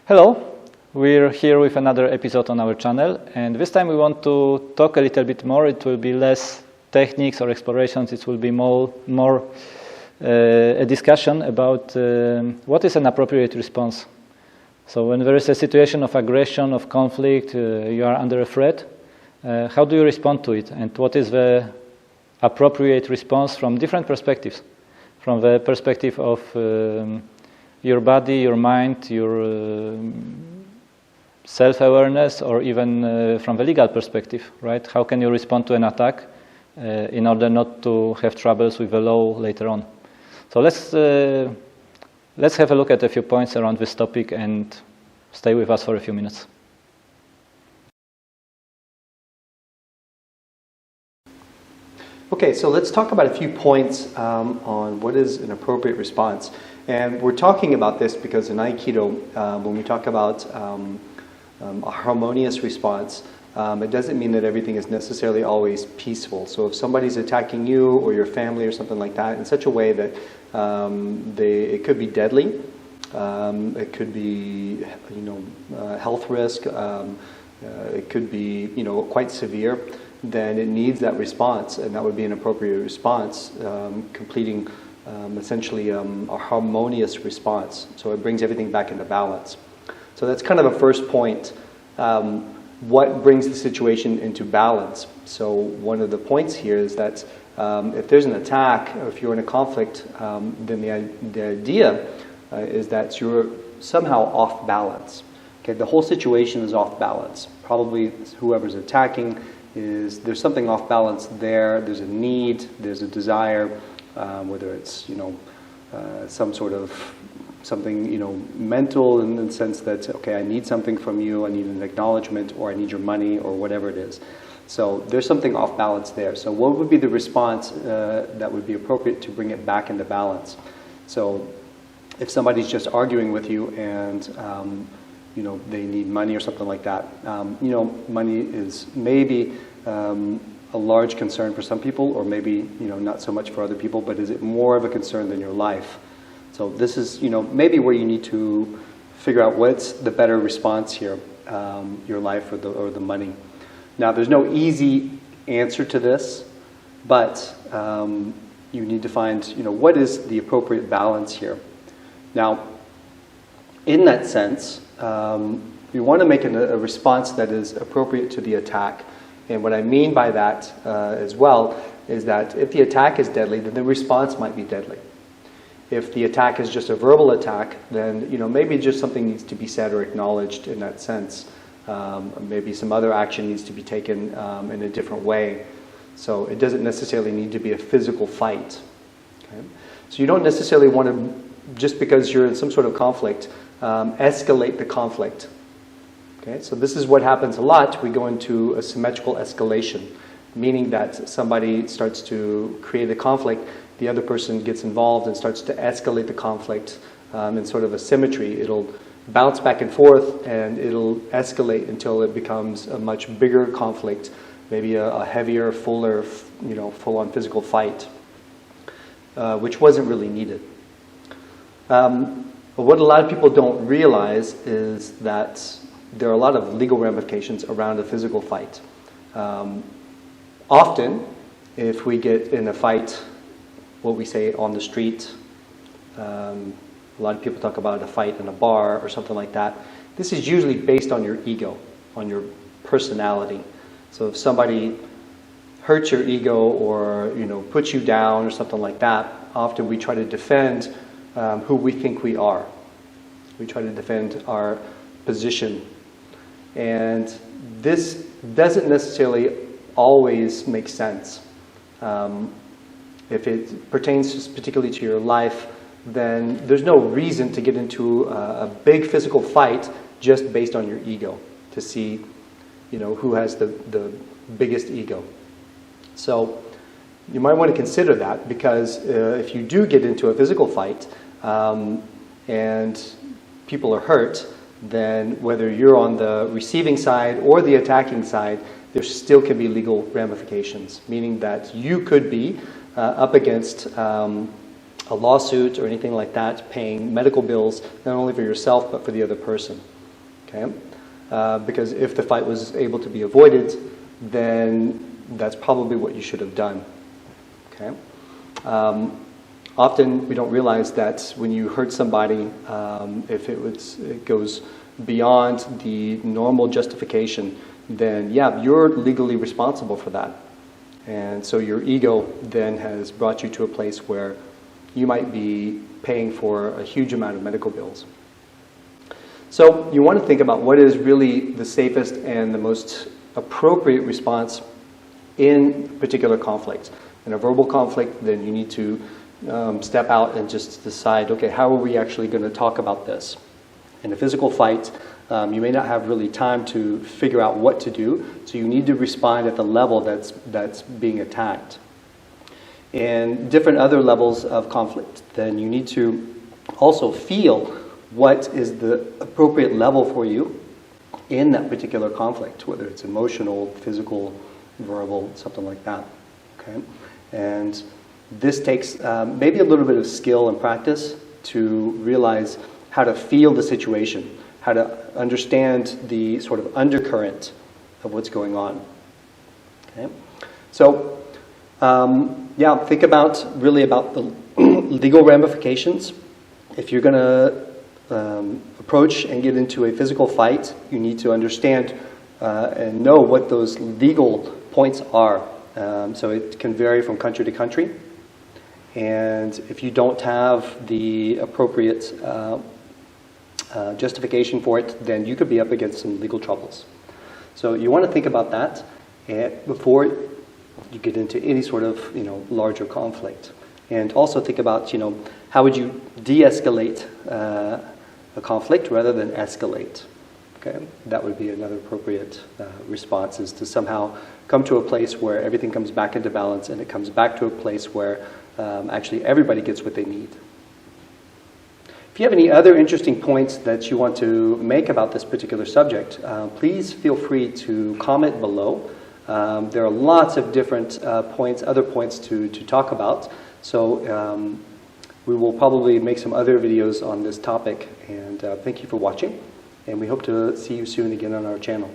Hello, we're here with another episode on our channel, and this time we want to talk a little bit more. It will be less techniques or explorations, it will be more a discussion about what is an appropriate response. So when there is a situation of aggression, of conflict, you are under a threat, how do you respond to it, and what is the appropriate response from different perspectives? From the perspective of your body, your mind, your self-awareness, or even from the legal perspective, right? How can you respond to an attack in order not to have troubles with the law later on? So let's have a look at a few points around this topic and stay with us for a few minutes. Okay, so let's talk about a few points on what is an appropriate response. And we're talking about this because in Aikido, when we talk about a harmonious response, it doesn't mean that everything is necessarily always peaceful. So if somebody's attacking you or your family or something like that in such a way that it could be deadly, it could be health risk, it could be quite severe, then it needs that response, and that would be an appropriate response, completing essentially a harmonious response. So it brings everything back into balance. So that's kind of a first point. What brings the situation into balance? So one of the points here is that if there's an attack, or if you're in a conflict, then the idea is that you're somehow off balance. Okay, the whole situation is off balance. Probably whoever's attacking there's something off balance there. There's a need, there's a desire, whether it's some sort of something mental in the sense that, okay, I need something from you, I need an acknowledgement, or I need your money, or whatever it is. So there's something off balance there. So what would be the response that would be appropriate to bring it back into balance? So if somebody's just arguing with you and they need money or something like that. Money is maybe a large concern for some people, or maybe not so much for other people. But is it more of a concern than your life? So this is maybe where you need to figure out what's the better response here, your life or the money. Now there's no easy answer to this, but you need to find what is the appropriate balance here. Now, in that sense, you want to make a response that is appropriate to the attack. And what I mean by that as well is that if the attack is deadly, then the response might be deadly. If the attack is just a verbal attack, then maybe just something needs to be said or acknowledged in that sense. Maybe some other action needs to be taken in a different way. So it doesn't necessarily need to be a physical fight. Okay? So you don't necessarily want to, just because you're in some sort of conflict, escalate the conflict. Okay, so this is what happens a lot. We go into a symmetrical escalation, meaning that somebody starts to create a conflict, the other person gets involved and starts to escalate the conflict in sort of a symmetry. It'll bounce back and forth, and it'll escalate until it becomes a much bigger conflict, maybe a heavier, fuller, full-on physical fight, which wasn't really needed. But what a lot of people don't realize is that there are a lot of legal ramifications around a physical fight. Often, if we get in a fight, what we say on the street, a lot of people talk about a fight in a bar or something like that. This is usually based on your ego, on your personality. So if somebody hurts your ego or puts you down or something like that, often we try to defend who we think we are. We try to defend our position. And this doesn't necessarily always make sense. If it pertains particularly to your life, then there's no reason to get into a big physical fight just based on your ego, to see who has the biggest ego. So you might want to consider that, because if you do get into a physical fight and people are hurt, then whether you're on the receiving side or the attacking side, there still can be legal ramifications, meaning that you could be up against a lawsuit or anything like that, paying medical bills, not only for yourself but for the other person. okay? Because if the fight was able to be avoided, then that's probably what you should have done, okay? Often we don't realize that when you hurt somebody, if it goes beyond the normal justification, then yeah, you're legally responsible for that. And so your ego then has brought you to a place where you might be paying for a huge amount of medical bills. So you want to think about what is really the safest and the most appropriate response in a particular conflict. In a verbal conflict, then you need to step out and just decide, okay, how are we actually going to talk about this? In a physical fight, you may not have really time to figure out what to do, so you need to respond at the level that's being attacked. In different other levels of conflict, then you need to also feel what is the appropriate level for you in that particular conflict, whether it's emotional, physical, verbal, something like that. Okay? And this takes maybe a little bit of skill and practice to realize how to feel the situation, how to understand the sort of undercurrent of what's going on. Okay? So, yeah, think really about the legal ramifications. If you're going to approach and get into a physical fight, you need to understand and know what those legal points are. So it can vary from country to country. And if you don't have the appropriate justification for it, then you could be up against some legal troubles. So you want to think about that before you get into any sort of larger conflict. And also think about how would you de-escalate a conflict rather than escalate. Okay, that would be another appropriate response, is to somehow come to a place where everything comes back into balance and it comes back to a place where actually everybody gets what they need. If you have any other interesting points that you want to make about this particular subject, please feel free to comment below. There are lots of different other points to talk about. So we will probably make some other videos on this topic. And thank you for watching. And we hope to see you soon again on our channel.